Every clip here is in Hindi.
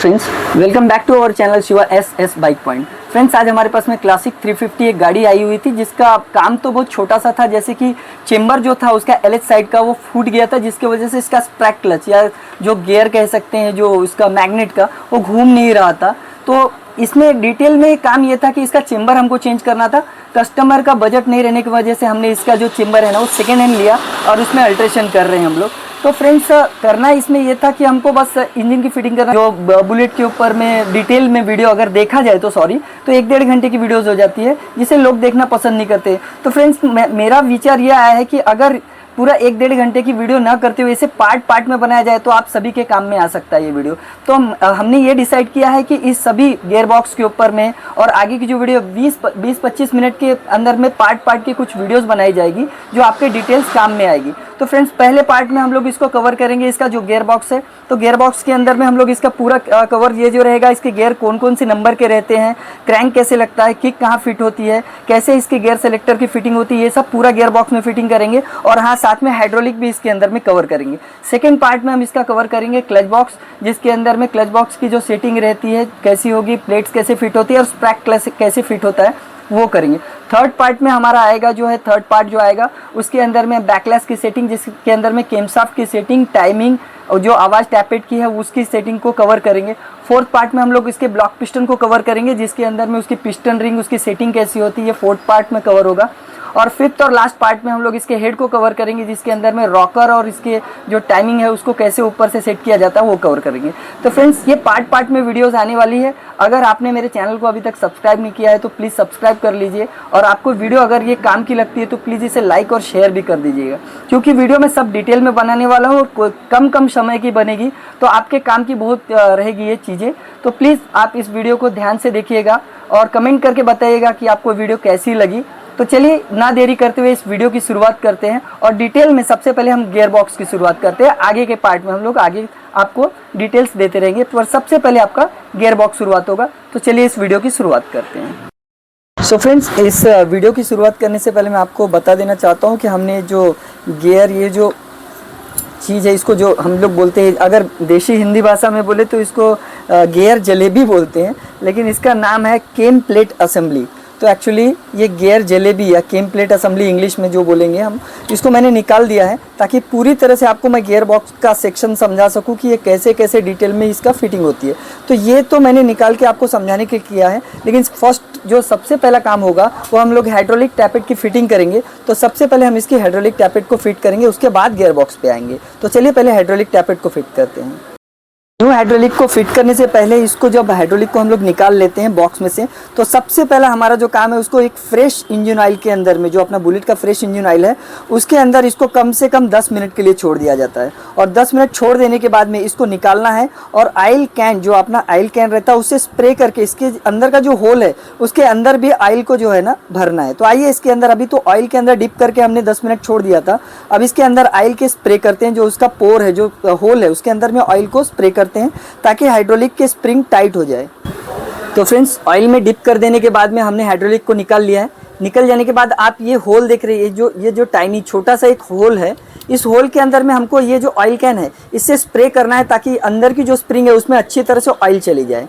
Friends, welcome back to our channel Shiva S bike point. Friends, आज हमारे पास में क्लासिक 350 एक गाड़ी आई हुई थी जिसका काम तो बहुत छोटा सा था, जैसे कि चेंबर जो था उसका एलएच साइड का वो फूट गया था, जिसकी वजह से इसका स्प्रैक क्लच या जो गियर कह सकते हैं, जो इसका मैग्नेट का, वो घूम नहीं रहा था। तो इसमें डिटेल में काम ये था कि इसका चेंबर हमको चेंज करना था। कस्टमर का बजट नहीं रहने की वजह से हमने इसका जो चेंबर है ना वो सेकेंड हैंड लिया और उसमें अल्ट्रेशन कर रहे हैं हम लोग। तो फ्रेंड्स, करना इसमें ये था कि हमको बस इंजन की फिटिंग करना, जो बुलेट के ऊपर में डिटेल में वीडियो अगर देखा जाए तो तो 1-1.5 घंटे की वीडियोस हो जाती है, जिसे लोग देखना पसंद नहीं करते। तो फ्रेंड्स, मेरा विचार ये आया है कि अगर पूरा 1-1.5 घंटे की वीडियो ना करते हुए इसे पार्ट में बनाया जाए तो आप सभी के काम में आ सकता है ये वीडियो। तो हमने ये डिसाइड किया है कि इस सभी गियर बॉक्स के ऊपर में और आगे की जो वीडियो 20-25 मिनट के अंदर में पार्ट की कुछ वीडियोस बनाई जाएगी जो आपके डिटेल्स काम में आएगी। तो फ्रेंड्स, पहले पार्ट में हम लोग इसको कवर करेंगे, इसका जो गियर बॉक्स है। तो गियर बॉक्स के अंदर में हम लोग इसका पूरा कवर, ये जो रहेगा, इसके गियर कौन कौन से नंबर के रहते हैं, क्रैंक कैसे लगता है, किक कहाँ फिट होती है, कैसे इसके गियर सेलेक्टर की फिटिंग होती है, ये सब पूरा गियर बॉक्स में फिटिंग करेंगे। और हाँ, साथ में हाइड्रोलिक भी इसके अंदर में कवर करेंगे। सेकेंड पार्ट में हम इसका कवर करेंगे क्लच बॉक्स, जिसके अंदर में क्लच बॉक्स की जो सेटिंग रहती है कैसी होगी, प्लेट्स कैसे फिट होती है और स्प्रैक कैसे फिट होता है, वो करेंगे। थर्ड पार्ट में हमारा आएगा जो है, थर्ड पार्ट जो आएगा उसके अंदर में बैकलैश की सेटिंग, जिसके अंदर में केमशाफ्ट की सेटिंग, टाइमिंग और जो आवाज़ टैपेट की है उसकी सेटिंग को कवर करेंगे। फोर्थ पार्ट में हम लोग इसके ब्लॉक पिस्टन को कवर करेंगे, जिसके अंदर में उसकी पिस्टन रिंग, उसकी सेटिंग कैसी होती है, फोर्थ पार्ट में कवर होगा। और फिफ्थ और लास्ट पार्ट में हम लोग इसके हेड को कवर करेंगे, जिसके अंदर में रॉकर और इसके जो टाइमिंग है उसको कैसे ऊपर से सेट किया जाता है वो कवर करेंगे। तो फ्रेंड्स, ये पार्ट में वीडियोस आने वाली है। अगर आपने मेरे चैनल को अभी तक सब्सक्राइब नहीं किया है तो प्लीज़ सब्सक्राइब कर लीजिए, और आपको वीडियो अगर ये काम की लगती है तो प्लीज़ इसे लाइक और शेयर भी कर दीजिएगा, क्योंकि वीडियो में सब डिटेल में बनाने वाला हूँ और कम समय की बनेगी, तो आपके काम की बहुत रहेगी ये चीज़ें। तो प्लीज़ आप इस वीडियो को ध्यान से देखिएगा और कमेंट करके बताइएगा कि आपको वीडियो कैसी लगी। तो चलिए, ना देरी करते हुए इस वीडियो की शुरुआत करते हैं और डिटेल में सबसे पहले हम गियर बॉक्स की शुरुआत करते हैं। आगे के पार्ट में हम लोग आगे आपको डिटेल्स देते रहेंगे, पर सबसे पहले आपका गियर बॉक्स शुरुआत होगा। तो चलिए इस वीडियो की शुरुआत करते हैं। सो फ्रेंड्स, इस वीडियो की शुरुआत करने से पहले मैं आपको बता देना चाहता हूँ कि हमने जो गियर, ये जो चीज़ है, इसको जो हम लोग बोलते हैं, अगर देशी हिंदी भाषा में बोले तो इसको गियर जलेबी बोलते हैं, लेकिन इसका नाम है केम प्लेट असेंबली। तो एक्चुअली ये गियर जलेबी या केम प्लेट असेंबली इंग्लिश में जो बोलेंगे हम, इसको मैंने निकाल दिया है ताकि पूरी तरह से आपको मैं गियर बॉक्स का सेक्शन समझा सकूं कि ये कैसे कैसे डिटेल में इसका फिटिंग होती है। तो ये तो मैंने निकाल के आपको समझाने के किया है, लेकिन फर्स्ट जो सबसे पहला काम होगा वो हम लोग हाइड्रोलिक टैपेट की फिटिंग करेंगे। तो सबसे पहले हम इसकी हाइड्रोलिक टैपेट को फिट करेंगे, उसके बाद गियर बॉक्स पे आएंगे। तो चलिए पहले हाइड्रोलिक टैपेट को फिट करते हैं। न्यू हाइड्रोलिक को फिट करने से पहले इसको, जब हाइड्रोलिक को हम लोग निकाल लेते हैं बॉक्स में से, तो सबसे पहला हमारा जो काम है उसको एक फ्रेश इंजन ऑयल के अंदर में, जो अपना बुलेट का फ्रेश इंजन ऑयल है उसके अंदर इसको कम से कम 10 मिनट के लिए छोड़ दिया जाता है। और 10 मिनट छोड़ देने के बाद में इसको निकालना है और ऑयल कैन, जो अपना ऑयल कैन रहता है उससे स्प्रे करके इसके अंदर का जो होल है उसके अंदर भी ऑयल को जो है ना भरना है। तो आइए इसके अंदर, अभी तो ऑयल के अंदर डिप करके हमने 10 मिनट छोड़ दिया था, अब इसके अंदर ऑयल के स्प्रे करते हैं, जो उसका पोर है, जो होल है उसके अंदर में ऑयल को स्प्रे करते हैं ताकि हाइड्रोलिक के स्प्रिंग टाइट हो जाए। तो फ्रेंड्स, ऑयल में डिप कर देने के बाद में हमने हाइड्रोलिक को निकाल लिया है। निकल जाने के बाद आप ये होल देख रहे हैं, ये जो टाइनी छोटा सा एक होल है, इस होल के अंदर में हमको ये जो ऑयल कैन है इससे स्प्रे करना है ताकि अंदर की जो स्प्रिंग है उसमें अच्छी तरह से ऑयल चली जाए।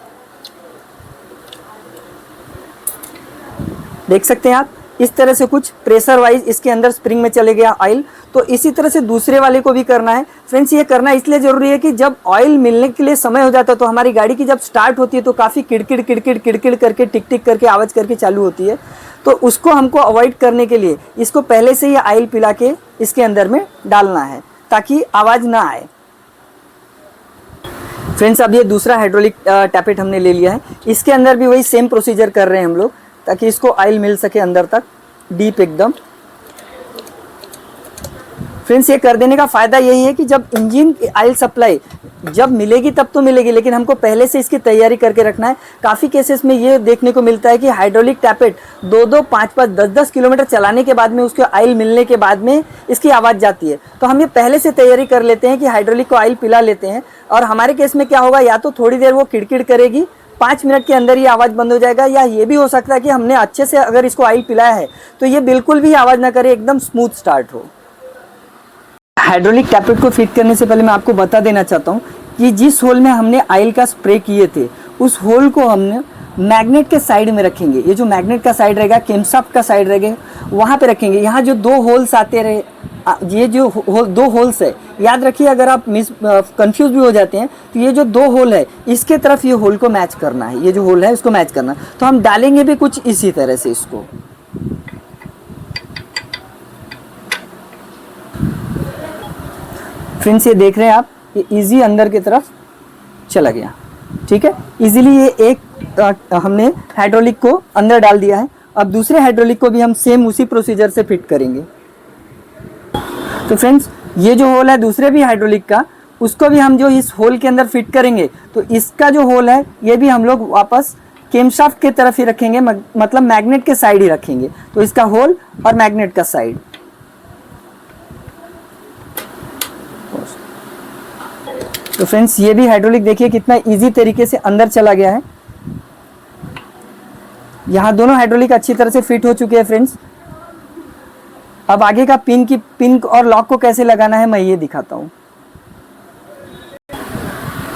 देख सकते हैं आप, इस तरह से कुछ प्रेशर वाइज इसके अंदर स्प्रिंग में चले गया ऑयल। तो इसी तरह से दूसरे वाले को भी करना है। फ्रेंड्स, ये करना इसलिए ज़रूरी है कि जब ऑयल मिलने के लिए समय हो जाता है तो हमारी गाड़ी की जब स्टार्ट होती है तो काफ़ी किड़किड़ करके, टिक टिक करके आवाज़ करके चालू होती है। तो उसको हमको अवॉइड करने के लिए इसको पहले से ही ऑयल पिला के इसके अंदर में डालना है ताकि आवाज़ ना आए। फ्रेंड्स, अब ये दूसरा हाइड्रोलिक टैपेट हमने ले लिया है, इसके अंदर भी वही सेम प्रोसीजर कर रहे हैं हम लोग ताकि इसको ऑयल मिल सके अंदर तक डीप एकदम। फ्रेंड्स, ये कर देने का फ़ायदा यही है कि जब इंजन की ऑयल सप्लाई जब मिलेगी तब तो मिलेगी, लेकिन हमको पहले से इसकी तैयारी करके रखना है। काफ़ी केसेस में ये देखने को मिलता है कि हाइड्रोलिक टैपेट 2-2, 5-5, 10-10 किलोमीटर चलाने के बाद में, उसके ऑयल मिलने के बाद में इसकी आवाज़ जाती है। तो हम ये पहले से तैयारी कर लेते हैं कि हाइड्रोलिक को ऑयल पिला लेते हैं, और हमारे केस में क्या होगा, या तो थोड़ी देर वो किड़किड़ करेगी, 5 मिनट के अंदर ये आवाज़ बंद हो जाएगा, या ये भी हो सकता है कि हमने अच्छे से अगर इसको ऑयल पिलाया है तो ये बिल्कुल भी आवाज़ ना करे, एकदम स्मूथ स्टार्ट हो। हाइड्रोलिक टैपेट को फिट करने से पहले मैं आपको बता देना चाहता हूँ, कि जिस होल में हमने ऑयल का स्प्रे किए थे उस होल को हमने मैग्नेट के साइड में रखेंगे। ये जो मैग्नेट का साइड रहेगा, केमशाफ्ट का साइड रहेगा, वहाँ पे रखेंगे। यहाँ जो दो होल्स आते रहे, ये जो दो होल्स है, याद रखिए अगर आप कंफ्यूज भी हो जाते हैं तो ये जो दो होल है इसके तरफ ये होल को मैच करना है, ये जो होल है उसको मैच करना है। तो हम डालेंगे भी कुछ इसी तरह से इसको। फ्रेंड्स ये देख रहे हैं आप, ये इजी अंदर की तरफ चला गया, ठीक है। इजीली ये एक हमने हाइड्रोलिक को अंदर डाल दिया है। अब दूसरे हाइड्रोलिक को भी हम सेम उसी प्रोसीजर से फिट करेंगे। तो फ्रेंड्स ये जो होल है दूसरे भी हाइड्रोलिक का, उसको भी हम जो इस होल के अंदर फिट करेंगे तो इसका जो होल है ये भी हम लोग वापस केमशाफ्ट की तरफ ही रखेंगे, मतलब मैग्नेट के साइड ही रखेंगे। तो इसका होल और मैग्नेट का साइड। तो फ्रेंड्स ये भी हाइड्रोलिक देखिए कितना इजी तरीके से अंदर चला गया है। यहाँ दोनों हाइड्रोलिक अच्छी तरह से फिट हो चुके हैं फ्रेंड्स। अब आगे का पिन और लॉक को कैसे लगाना है मैं ये दिखाता हूँ।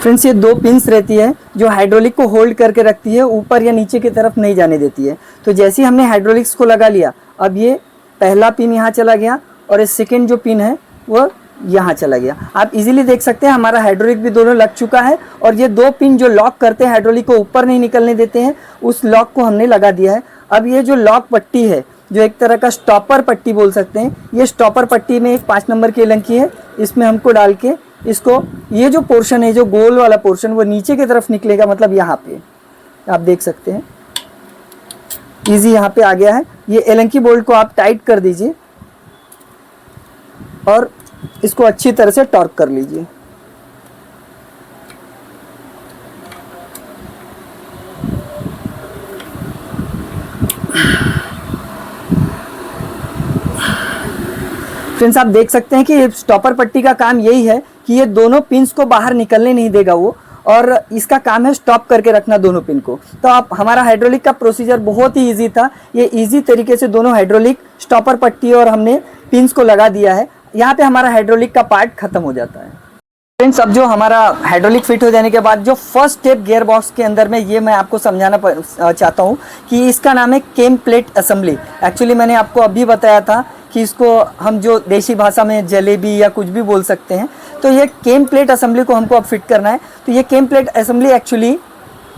फ्रेंड्स ये दो पिन्स रहती है जो हाइड्रोलिक को होल्ड करके रखती है, ऊपर या नीचे की तरफ नहीं जाने देती है। तो जैसे ही हमने हाइड्रोलिक्स को लगा लिया, अब ये पहला पिन यहाँ चला गया और ये सेकेंड जो पिन है वो यहाँ चला गया। आप इजीली देख सकते हैं हमारा हाइड्रोलिक भी दोनों लग चुका है। और ये दो पिन जो लॉक करते हैं हाइड्रोलिक को ऊपर नहीं निकलने देते हैं, उस लॉक को हमने लगा दिया है। अब ये जो लॉक पट्टी है, जो एक तरह का स्टॉपर पट्टी बोल सकते हैं, ये स्टॉपर पट्टी में एक 5 नंबर की एलंकी है, इसमें हमको डाल के इसको, ये जो पोर्शन है, जो गोल वाला पोर्शन, वो नीचे की तरफ निकलेगा, मतलब यहाँ पे आप देख सकते हैं इजी यहाँ पे आ गया है। ये एलंकी बोल्ट को आप टाइट कर दीजिए और इसको अच्छी तरह से टॉर्क कर लीजिए। फ्रेंड्स आप देख सकते हैं कि स्टॉपर पट्टी का काम यही है कि ये दोनों पिन्स को बाहर निकलने नहीं देगा वो, और इसका काम है स्टॉप करके रखना दोनों पिन को। तो आप हमारा हाइड्रोलिक का प्रोसीजर बहुत ही इजी था। ये इजी तरीके से दोनों हाइड्रोलिक, स्टॉपर पट्टी और हमने पिन्स को लगा दिया है। यहाँ पे हमारा हाइड्रोलिक का पार्ट खत्म हो जाता है। फ्रेंड्स अब जो हमारा हाइड्रोलिक फिट हो जाने के बाद जो फर्स्ट स्टेप गियर बॉक्स के अंदर में, ये मैं आपको समझाना चाहता हूँ कि इसका नाम है केम प्लेट असेंबली। एक्चुअली मैंने आपको अभी बताया था कि इसको हम जो देसी भाषा में जलेबी या कुछ भी बोल सकते हैं। तो ये केम प्लेट असेंबली को हमको अब फिट करना है। तो ये केम प्लेट असेंबली एक्चुअली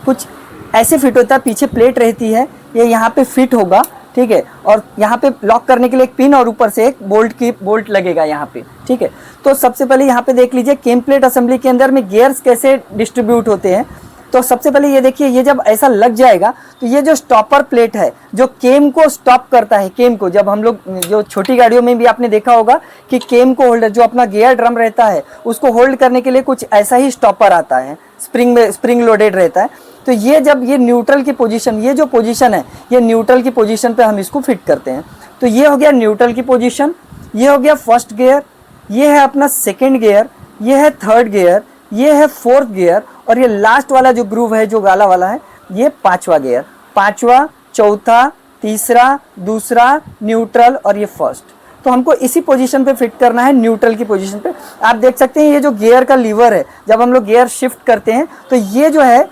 कुछ ऐसे फिट होता है, पीछे प्लेट रहती है, ये यहाँ पे फिट होगा, ठीक है। और यहाँ पे लॉक करने के लिए एक पिन और ऊपर से एक बोल्ट लगेगा यहाँ पे, ठीक है। तो सबसे पहले यहाँ पे देख लीजिए केम प्लेट असेंबली के अंदर में गियर्स कैसे डिस्ट्रीब्यूट होते हैं। तो सबसे पहले ये देखिए, ये जब ऐसा लग जाएगा तो ये जो स्टॉपर प्लेट है जो केम को स्टॉप करता है, केम को, जब हम लोग जो छोटी गाड़ियों में भी आपने देखा होगा कि केम को होल्डर, जो अपना गियर ड्रम रहता है उसको होल्ड करने के लिए कुछ ऐसा ही स्टॉपर आता है, स्प्रिंग लोडेड रहता है। तो ये जब ये न्यूट्रल की पोजीशन, ये जो पोजीशन है, ये न्यूट्रल की पोजीशन पे हम इसको फिट करते हैं। तो ये हो गया न्यूट्रल की पोजीशन, ये हो गया फर्स्ट गियर, ये है अपना सेकेंड गियर, ये है थर्ड गियर, ये है फोर्थ गियर, और ये लास्ट वाला जो ग्रूव है, जो गाला वाला है, ये पांचवा गियर, पांचवा, चौथा, तीसरा, दूसरा, न्यूट्रल और ये फर्स्ट। तो हमको इसी पोजीशन पे फिट करना है, न्यूट्रल की पोजीशन पे। आप देख सकते हैं ये जो गियर का लीवर है, जब हम लोग गियर शिफ्ट करते हैं तो ये जो है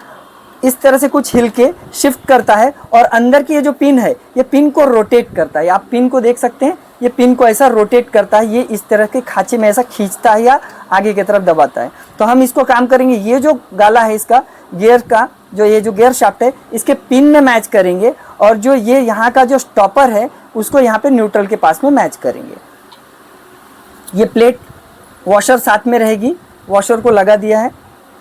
इस तरह से कुछ हिल के शिफ्ट करता है, और अंदर की ये जो पिन है ये पिन को रोटेट करता है। आप पिन को देख सकते हैं, ये पिन को ऐसा रोटेट करता है, ये इस तरह के खांचे में ऐसा खींचता है या आगे की तरफ दबाता है। तो हम इसको काम करेंगे, ये जो गाला है इसका गियर का, जो ये जो गियर शाफ्ट है, इसके पिन में मैच करेंगे, और जो ये यहाँ का जो स्टॉपर है उसको यहाँ पे न्यूट्रल के पास में मैच करेंगे। ये प्लेट वॉशर साथ में रहेगी, वॉशर को लगा दिया है।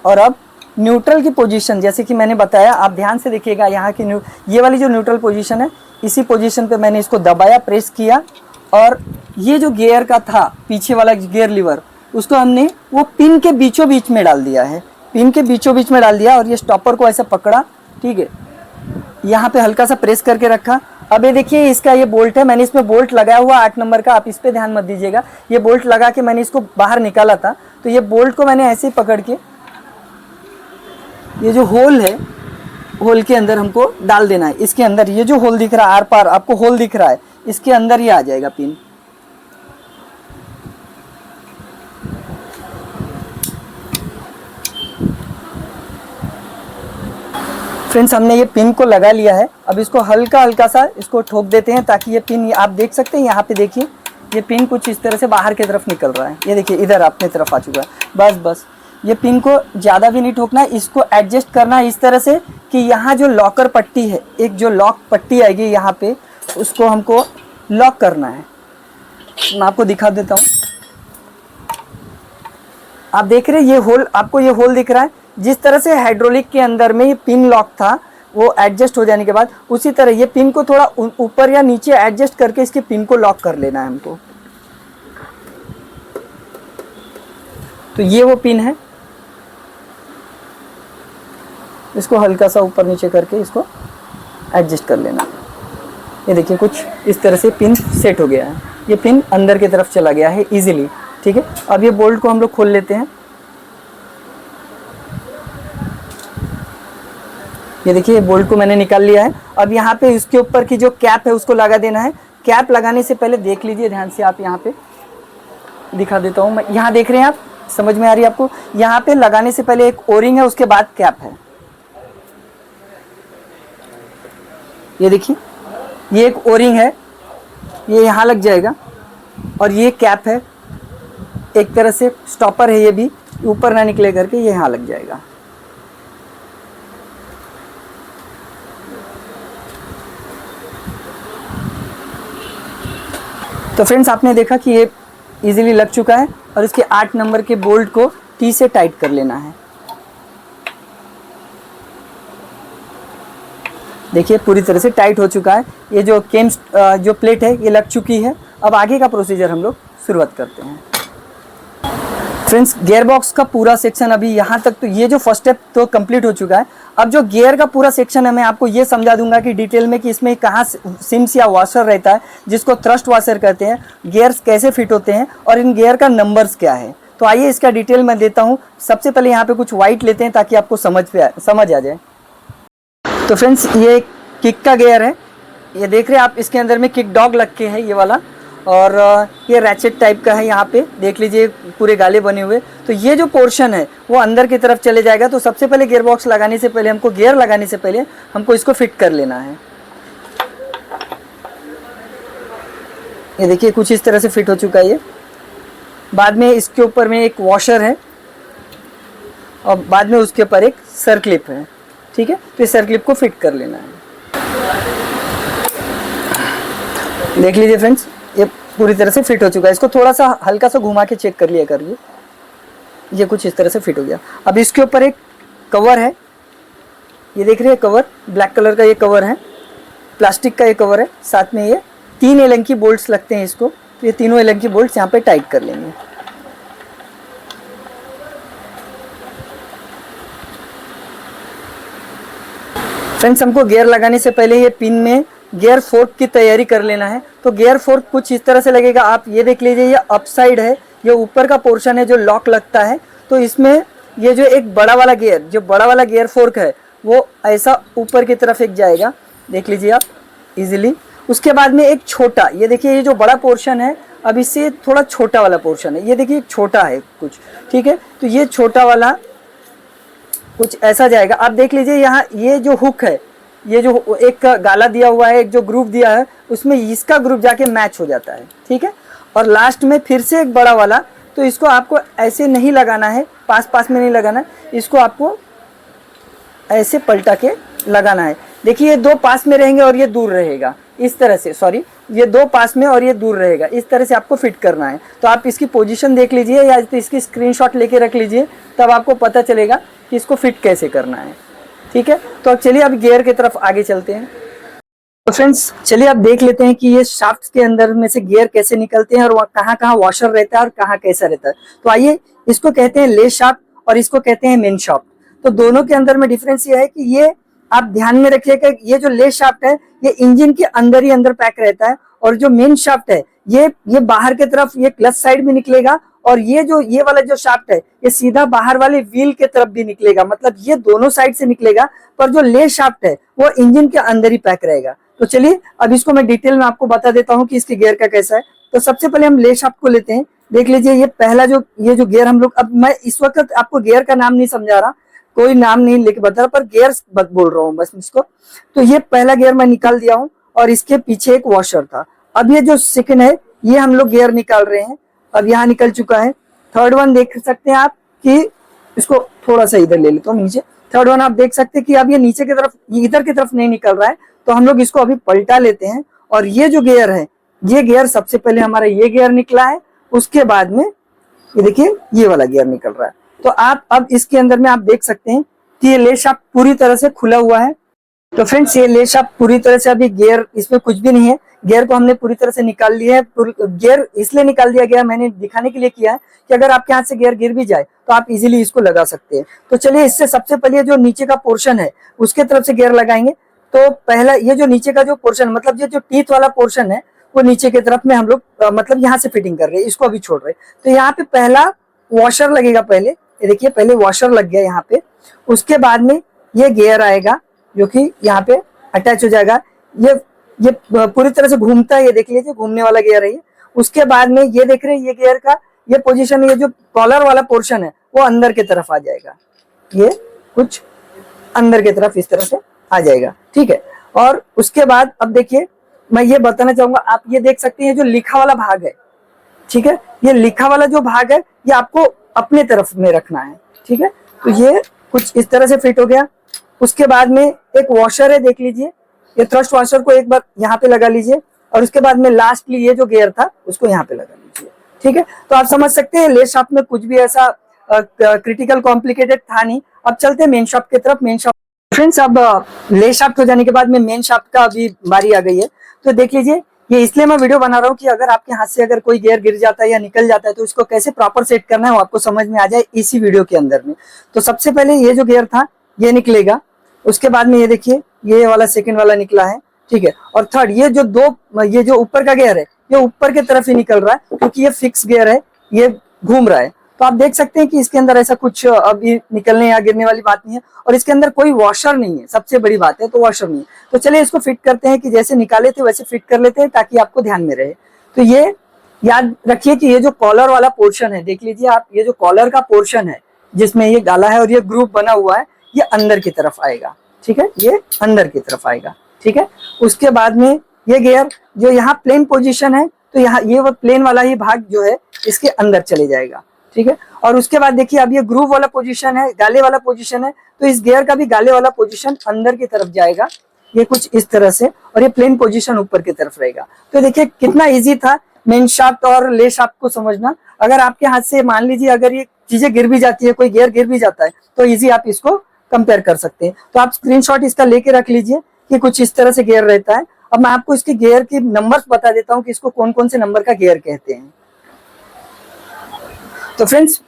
और अब न्यूट्रल की पोजीशन, जैसे कि मैंने बताया, आप ध्यान से देखिएगा, यहाँ की ये वाली जो न्यूट्रल पोजीशन है, इसी पोजीशन पे मैंने इसको दबाया, प्रेस किया, और ये जो गियर का था पीछे वाला गियर लीवर, उसको हमने वो पिन के बीचों बीच में डाल दिया है, पिन के बीचों बीच में डाल दिया, और ये स्टॉपर को ऐसा पकड़ा, ठीक है, यहाँ पे हल्का सा प्रेस करके रखा। अब ये देखिए इसका ये बोल्ट है, मैंने इसमें बोल्ट लगाया हुआ 8 नंबर का, आप इस पे ध्यान मत दीजिएगा। ये बोल्ट लगा के मैंने इसको बाहर निकाला था, तो ये बोल्ट को मैंने ऐसे ही पकड़ के ये जो होल है, होल के अंदर हमको डाल देना है। इसके अंदर ये जो होल दिख रहा है, आर पार आपको होल दिख रहा है, इसके अंदर ये आ जाएगा पिन। फ्रेंड्स हमने ये पिन को लगा लिया है, अब इसको हल्का हल्का सा इसको ठोक देते हैं ताकि ये पिन, आप देख सकते हैं यहाँ पे देखिए ये पिन कुछ इस तरह से बाहर की तरफ निकल रहा है, ये देखिए इधर अपने तरफ आ चुका है। बस ये पिन को ज़्यादा भी नहीं ठोकना है, इसको एडजस्ट करना है इस तरह से कि यहाँ जो लॉकर पट्टी है, एक जो लॉक पट्टी आएगी यहाँ पे, उसको हमको लॉक करना है। मैं आपको दिखा देता हूँ, आप देख रहे हैं ये होल, आपको ये होल दिख रहा है। जिस तरह से हाइड्रोलिक के अंदर में ये पिन लॉक था वो एडजस्ट हो जाने के बाद, उसी तरह ये पिन को थोड़ा ऊपर या नीचे एडजस्ट करके इसके पिन को लॉक कर लेना है हमको। तो ये वो पिन है, इसको हल्का सा ऊपर नीचे करके इसको एडजस्ट कर लेना। ये देखिए कुछ इस तरह से पिन सेट हो गया है, ये पिन अंदर की तरफ चला गया है इजीली। ठीक है, अब ये बोल्ट को हम लोग खोल लेते हैं। ये देखिए बोल्ट को मैंने निकाल लिया है। अब यहाँ पे इसके ऊपर की जो कैप है उसको लगा देना है। कैप लगाने से पहले देख लीजिए ध्यान से, आप यहाँ पे दिखा देता हूँ मैं, यहाँ देख रहे हैं आप, समझ में आ रही है आपको? यहाँ पे लगाने से पहले एक ओरिंग है, उसके बाद कैप है। ये देखिए ये एक ओरिंग है, ये यहाँ लग जाएगा, और ये कैप है, एक तरह से स्टॉपर है, ये भी ऊपर ना निकले करके ये यहाँ लग जाएगा। तो फ्रेंड्स आपने देखा कि ये इजीली लग चुका है, और इसके 8 नंबर के बोल्ट को टी से टाइट कर लेना है। देखिए पूरी तरह से टाइट हो चुका है। ये जो केम जो प्लेट है ये लग चुकी है। अब आगे का प्रोसीजर हम लोग शुरुआत करते हैं। फ्रेंड्स गियर बॉक्स का पूरा सेक्शन अभी यहाँ तक, तो ये जो फर्स्ट स्टेप तो कंप्लीट हो चुका है। अब जो गियर का पूरा सेक्शन है मैं आपको ये समझा दूंगा कि डिटेल में कि इसमें कहाँ सिम्स या वॉशर रहता है, जिसको थ्रस्ट वॉशर कहते हैं, गियर्स कैसे फिट होते हैं और इन गियर का नंबर्स क्या है। तो आइए इसका डिटेल मैं देता हूँ। सबसे पहले यहाँ पे कुछ वाइट लेते हैं ताकि आपको समझ आ जाए। तो फ्रेंड्स ये किक का गियर है, ये देख रहे हैं आप, इसके अंदर में किक डॉग लग के है ये वाला, और ये रैचेट टाइप का है, यहाँ पे देख लीजिए पूरे गाले बने हुए। तो ये जो पोर्शन है वो अंदर की तरफ चले जाएगा। तो सबसे पहले गियर बॉक्स लगाने से पहले हमको, गियर लगाने से पहले हमको इसको फिट कर लेना है। ये देखिए कुछ इस तरह से फिट हो चुका है ये। बाद में इसके ऊपर में एक वॉशर है, और बाद में उसके ऊपर एक सर क्लिप है। ठीक है, तो इस सर क्लिप को फिट कर लेना है। देख लीजिए फ्रेंड्स ये पूरी तरह से फिट हो चुका है। इसको थोड़ा सा हल्का सा घुमा के चेक कर लिया करिए, ये कुछ इस तरह से फिट हो गया। अब इसके ऊपर एक कवर है, ये देख रहे हैं कवर, ब्लैक कलर का ये कवर है, प्लास्टिक का ये कवर है। साथ में ये 3 एलन की बोल्ट्स लगते हैं इसको, तो ये तीनों एलन की बोल्ट्स यहाँ पे टाइट कर लेंगे। फ्रेंड्स हमको गियर लगाने से पहले ये पिन में गियर फोर्क की तैयारी कर लेना है। तो गियर फोर्क कुछ इस तरह से लगेगा, आप ये देख लीजिए, ये अप साइड है, ये ऊपर का पोर्शन है जो लॉक लगता है। तो इसमें ये जो एक बड़ा वाला गियर, जो बड़ा वाला गियर फोर्क है वो ऐसा ऊपर की तरफ एक जाएगा, देख लीजिए आप इजीली। उसके बाद में एक छोटा, ये देखिए ये जो बड़ा पोर्शन है, अब इससे थोड़ा छोटा वाला पोर्शन है, ये देखिए छोटा है कुछ, ठीक है। तो ये छोटा वाला कुछ ऐसा जाएगा। आप देख लीजिए यहाँ ये जो हुक है, ये जो एक गाला दिया हुआ है, एक जो ग्रुप दिया है, उसमें इसका ग्रुप जाके मैच हो जाता है। ठीक है, और लास्ट में फिर से एक बड़ा वाला, तो इसको आपको ऐसे नहीं लगाना है, पास पास में नहीं लगाना है, इसको आपको ऐसे पलटा के लगाना है। देखिए ये 2 पास में रहेंगे और ये दूर रहेगा, इस तरह से, सॉरी ये 2 पास में और ये दूर रहेगा, इस तरह से आपको फिट करना है। तो आप इसकी पोजीशन देख लीजिए या तो इसकी स्क्रीनशॉट लेके रख लीजिए, तब आपको पता चलेगा कि इसको फिट कैसे करना है। ठीक है, तो अब चलिए अब गियर की तरफ आगे चलते हैं। तो फ्रेंड्स चलिए अब देख लेते हैं कि ये शाफ्ट के अंदर में से गियर कैसे निकलते हैं और कहाँ कहाँ वॉशर रहता है और कहाँ कैसा रहता है। तो आइए, इसको कहते हैं ले शाफ्ट और इसको कहते हैं मेन शाफ्ट। तो दोनों के अंदर में डिफरेंस ये है कि ये आप ध्यान में रखिएगा, ये जो ले शाफ्ट है ये इंजन के अंदर ही अंदर पैक रहता है, और जो मेन शाफ्ट है ये बाहर की तरफ, ये क्लच साइड में निकलेगा, और ये वाला जो शाफ्ट है ये सीधा बाहर वाले व्हील के तरफ भी निकलेगा, मतलब ये दोनों साइड से निकलेगा। पर जो ले शाफ्ट है वो इंजन के अंदर ही पैक रहेगा। तो चलिए अब इसको मैं डिटेल में आपको बता देता हूँ कि इसके गियर का कैसा है। तो सबसे पहले हम ले शाफ्ट को लेते हैं। देख लीजिए ये पहला जो गियर हम लोग, अब मैं इस वक्त आपको गियर का नाम नहीं समझा रहा, कोई नाम नहीं लेके बता रहा, पर गियर बोल रहा हूँ बस इसको। तो ये पहला गियर मैं निकाल दिया हूँ और इसके पीछे एक वॉशर था। अब ये जो सेकंड है ये हम लोग गियर निकाल रहे हैं, अब यहाँ निकल चुका है। थर्ड वन देख सकते हैं आप कि इसको थोड़ा सा इधर ले लेता हूँ नीचे। थर्ड वन आप देख सकते हैं कि अब ये नीचे की तरफ, इधर की तरफ नहीं निकल रहा है, तो हम लोग इसको अभी पलटा लेते हैं। और ये जो गियर है, ये गियर सबसे पहले हमारा ये गियर निकला है, उसके बाद में ये देखिए ये वाला गियर निकल रहा है। तो आप अब इसके अंदर में आप देख सकते हैं कि ये ले शाफ्ट पूरी तरह से खुला हुआ है। तो फ्रेंड्स ये ले शाफ्ट पूरी तरह से, अभी गियर इसमें कुछ भी नहीं है, गियर को हमने पूरी तरह से निकाल लिया है। गियर इसलिए निकाल दिया गया, मैंने दिखाने के लिए किया है कि अगर आपके हाथ से गियर गिर भी जाए तो आप इजीली इसको लगा सकते हैं। तो चलिए इससे सबसे पहले जो नीचे का पोर्शन है उसके तरफ से गियर लगाएंगे। तो पहला ये जो नीचे का जो पोर्शन, मतलब ये जो टीथ वाला पोर्शन है वो नीचे की तरफ में हम लोग मतलब यहाँ से फिटिंग कर रहे हैं, इसको अभी छोड़ रहे हैं। तो यहाँ पे पहला वॉशर लगेगा, पहले ये देखिए पहले वॉशर लग गया यहाँ पे। उसके बाद में ये गियर आएगा जो कि यहाँ पे अटैच हो जाएगा। ये पूरी तरह से घूमता है, ये देख लीजिए घूमने वाला गियर है ये। उसके बाद में ये देख रहे हैं ये गियर का ये पोजीशन, ये जो कॉलर वाला पोर्शन है वो अंदर की तरफ आ जाएगा, ये कुछ अंदर की तरफ इस तरह से आ जाएगा, ठीक है। और उसके बाद अब देखिए मैं ये बताना चाहूंगा, आप ये देख सकते हैं जो लिखा वाला भाग है, ठीक है, ये लिखा वाला जो भाग है ये आपको अपने तरफ में रखना है, ठीक है। तो ये कुछ इस तरह से फिट हो गया। उसके बाद में एक वॉशर है, देख लीजिए ये थ्रस्ट वॉशर को एक बार यहाँ पे लगा लीजिए और उसके बाद में लास्टली ये जो गियर था उसको यहाँ पे लगा लीजिए, ठीक है। तो आप समझ सकते हैं ले शाफ्ट में कुछ भी ऐसा क्रिटिकल कॉम्प्लिकेटेड था नहीं। अब चलते हैं मेन शाफ्ट की तरफ। मेन शाफ्ट फ्रेंड्स, अब ले शाफ्ट हो जाने के बाद में मेन शाफ्ट का अभी बारी आ गई है। तो देख लीजिए ये इसलिए मैं वीडियो बना रहा हूँ कि अगर आपके हाथ से अगर कोई गियर गिर जाता है या निकल जाता है तो इसको कैसे प्रॉपर सेट करना है वो आपको समझ में आ जाए इसी वीडियो के अंदर में। तो सबसे पहले ये जो गियर था ये निकलेगा, उसके बाद में ये देखिए ये वाला सेकंड वाला निकला है, ठीक है। और थर्ड ये जो ऊपर का गियर है ये ऊपर की तरफ ही निकल रहा है क्योंकि ये फिक्स गियर है, ये घूम रहा है। तो आप देख सकते हैं कि इसके अंदर ऐसा कुछ अभी निकलने या गिरने वाली बात नहीं है और इसके अंदर कोई वॉशर नहीं है, सबसे बड़ी बात है तो वॉशर नहीं है। तो चलिए इसको फिट करते हैं कि जैसे निकाले थे वैसे फिट कर लेते हैं ताकि आपको ध्यान में रहे। तो ये याद रखिए कि ये जो कॉलर वाला पोर्शन है, देख लीजिए आप, ये जो कॉलर का पोर्शन है जिसमें ये गाला है और ये ग्रुप बना हुआ है ये अंदर की तरफ आएगा, ठीक है, ये अंदर की तरफ आएगा, ठीक है। उसके बाद में ये गियर जो यहाँ प्लेन पोजीशन है तो यहाँ ये वो प्लेन वाला ही भाग जो है इसके अंदर चले जाएगा, ठीक है। और उसके बाद देखिए अब ये ग्रूव वाला पोजीशन है, गाले वाला पोजीशन है, तो इस गियर का भी गाले वाला पोजीशन अंदर की तरफ जाएगा, ये कुछ इस तरह से, और ये प्लेन पोजीशन ऊपर की तरफ रहेगा। तो देखिए कितना इजी था मेन शाफ्ट और ले शाफ्ट को समझना। अगर आपके हाथ से मान लीजिए अगर ये चीजें गिर भी जाती है, कोई गियर गिर भी जाता है तो इजी आप इसको कंपेयर कर सकते हैं। तो आप स्क्रीनशॉट इसका लेके रख लीजिए कि कुछ इस तरह से गियर रहता है। अब मैं आपको इसके गियर की नंबर्स बता देता हूँ कि इसको कौन कौन से नंबर का गियर कहते हैं। तो फ्रेंड्स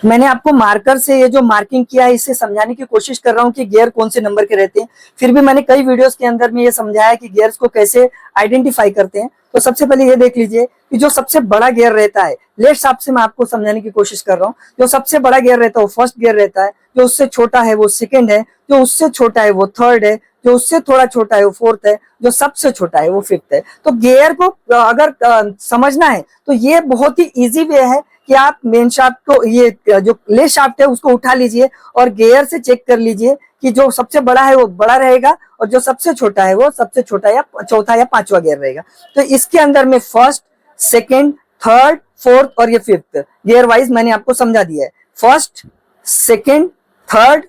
मैंने आपको मार्कर से ये जो मार्किंग किया है इससे समझाने की कोशिश कर रहा हूँ कि गियर कौन से नंबर के रहते हैं। फिर भी मैंने कई वीडियोस के अंदर में ये समझाया कि गियर्स को कैसे आइडेंटिफाई करते हैं। तो सबसे पहले ये देख लीजिए कि जो सबसे बड़ा गियर रहता है, लेफ्ट शाफ्ट से मैं आपको समझाने की कोशिश कर रहा हूँ, जो सबसे बड़ा गियर रहता है वो फर्स्ट गियर रहता है, जो उससे छोटा है वो सेकेंड है, जो उससे छोटा है वो थर्ड है, जो उससे थोड़ा छोटा है वो फोर्थ है, जो सबसे छोटा है वो फिफ्थ है। तो गियर को अगर समझना है तो ये बहुत ही इजी वे है कि आप मेन शाफ्ट को, ये जो ले शाफ्ट है उसको उठा लीजिए और गियर से चेक कर लीजिए कि जो सबसे बड़ा है वो बड़ा रहेगा और जो सबसे छोटा है वो सबसे छोटा या चौथा या पांचवा गियर रहेगा। तो इसके अंदर में फर्स्ट, सेकेंड, थर्ड, फोर्थ और ये फिफ्थ गियर वाइज मैंने आपको समझा दिया है। फर्स्ट, सेकेंड, थर्ड,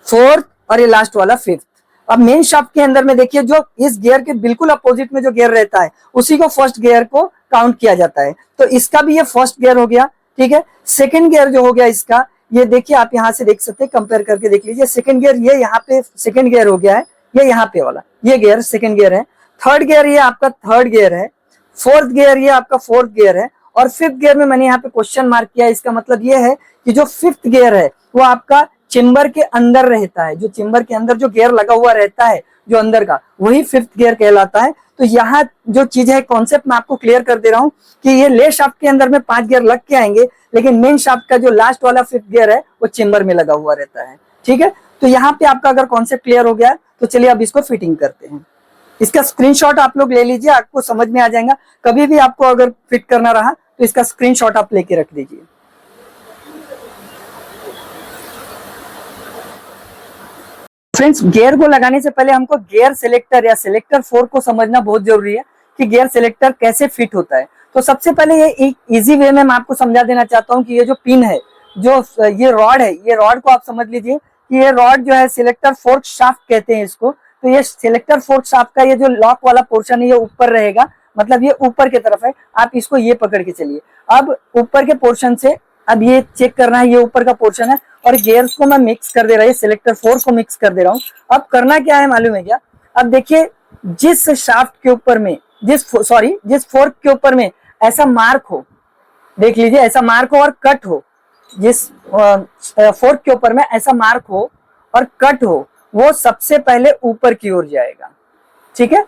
फोर्थ और ये लास्ट वाला फिफ्थ। अब मेन शाफ्ट के अंदर में देखिए जो इस गियर के बिल्कुल अपोजिट में जो गियर रहता है उसी को फर्स्ट गियर को काउंट किया जाता है। तो इसका भी ये फर्स्ट गियर हो गया, ठीक है। सेकंड गियर जो हो गया इसका, ये देखिए आप यहाँ से देख सकते हैं, कंपेयर करके देख लीजिए। सेकंड गियर ये यहाँ पे सेकंड गियर हो गया है, ये यहाँ पे वाला ये गियर सेकंड गियर है। थर्ड गियर ये आपका थर्ड गियर है। फोर्थ गियर ये आपका फोर्थ गियर है। और फिफ्थ गियर में मैंने यहाँ पे क्वेश्चन मार्क किया है, इसका मतलब ये है कि जो फिफ्थ गियर है वो आपका चेम्बर के अंदर रहता है। जो चेम्बर के अंदर जो गियर लगा हुआ रहता है जो अंदर का, वही फिफ्थ गियर कहलाता है। तो यहाँ जो चीज है, कॉन्सेप्ट मैं आपको क्लियर कर दे रहा हूँ कि ये ले शाफ्ट के अंदर में 5 गियर लग के आएंगे, लेकिन मेन शाफ्ट का जो लास्ट वाला फिफ्थ गियर है वो चेम्बर में लगा हुआ रहता है, ठीक है। तो यहाँ पे आपका अगर कॉन्सेप्ट क्लियर हो गया तो चलिए अब इसको फिटिंग करते हैं। इसका स्क्रीनशॉट आप लोग ले लीजिए, आपको समझ में आ जाएगा। कभी भी आपको अगर फिट करना रहा तो इसका स्क्रीनशॉट आप लेके रख दीजिए। फ्रेंड्स गियर को लगाने से पहले हमको गियर सिलेक्टर या सिलेक्टर फोर्क को समझना बहुत जरूरी है कि गियर सिलेक्टर कैसे फिट होता है। तो सबसे पहले ये एक इजी वे में मैं आपको समझा देना चाहता हूँ कि ये जो पिन है, जो ये रॉड है, ये रॉड को आप समझ लीजिए कि ये रॉड जो है सिलेक्टर फोर्क शाफ्ट कहते हैं इसको। तो ये सिलेक्टर फोर्क शाफ्ट का ये जो लॉक वाला पोर्शन है ये ऊपर रहेगा, मतलब ये ऊपर की तरफ है। आप इसको ये पकड़ के चलिए। अब ऊपर के पोर्शन से अब ये चेक करना है, ये ऊपर का पोर्शन है और गियर्स को मैं मिक्स कर दे रहा हूँ, सिलेक्टर फोर्क को मिक्स कर दे रहा हूँ। अब करना क्या है मालूम है क्या? अब देखिए जिस शाफ्ट के ऊपर में जिस फोर्क के ऊपर में ऐसा मार्क हो, देख लीजिए ऐसा मार्क हो और कट हो, जिस फोर्क के ऊपर में ऐसा मार्क हो और कट हो, वो सबसे पहले ऊपर की ओर जाएगा। ठीक है,